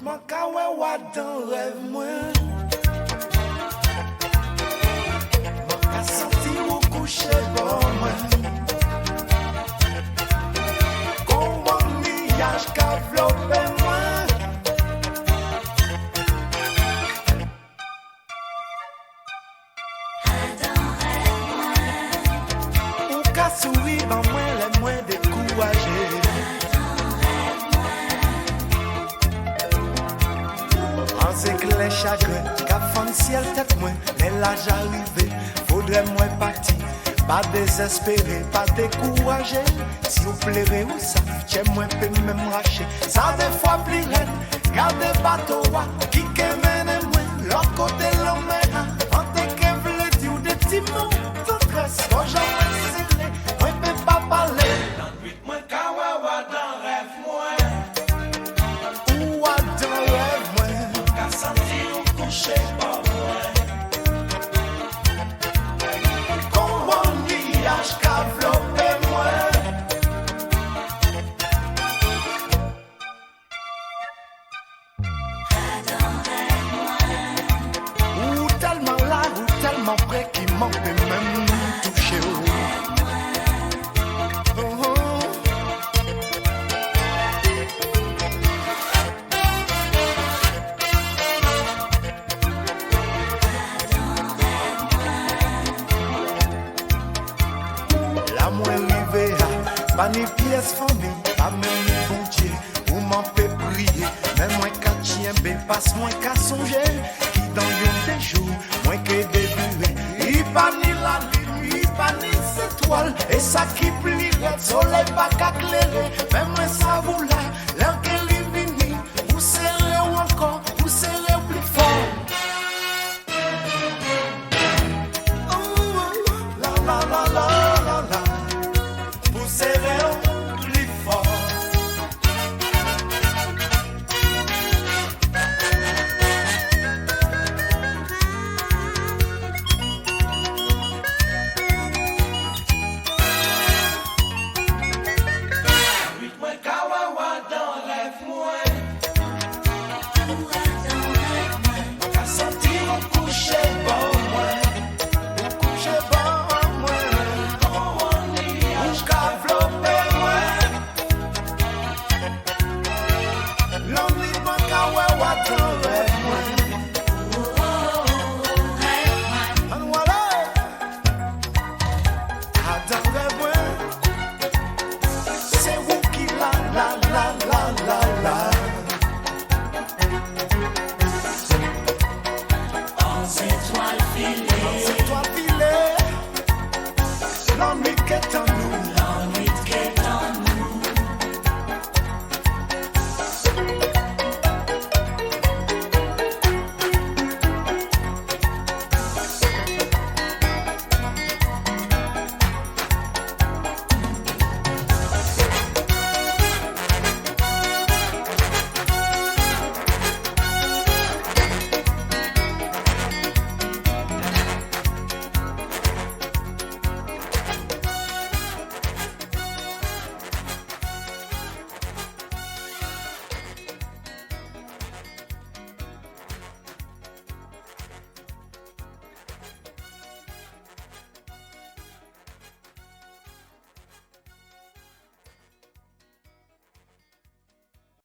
Moi kawa dans rêve moi Moi senti au coucher bon moi Comment niage qu'avloppé moi Ou qu'à sourire en moi les moins découragés C'est que les chagrins, qu'à fond ciel tête moins, les l'âge arrivé, faudrait moins partir, pas désespérer, pas décourager. Si vous plairez ou ça, j'ai moins peut même racher. Ça des fois plus raide, gardez bateau, qui mène moins, l'autre côté l'homme, en tant que voulait dire des petits mots, tout reste, quand j'en serré, moi peux pas parler. Dans 8 mois, kawawa dans rêve moins, ou à dans rêve moins. Senti au coucher pas moi Comment niage qu'avloppé moi Ou tellement là, ou tellement près qu'il m'en peut même toucher Pas ni pièce famille, pas même ni bon Dieu, ou m'en peut prier, même moins qu'à chien, passe moins qu'à songer, qui dans l'une des jours, moins que des buées, il pas ni la lune, il pas ni étoile, et ça qui plie, le soleil pas qu'à clairer, même moins ça vous là,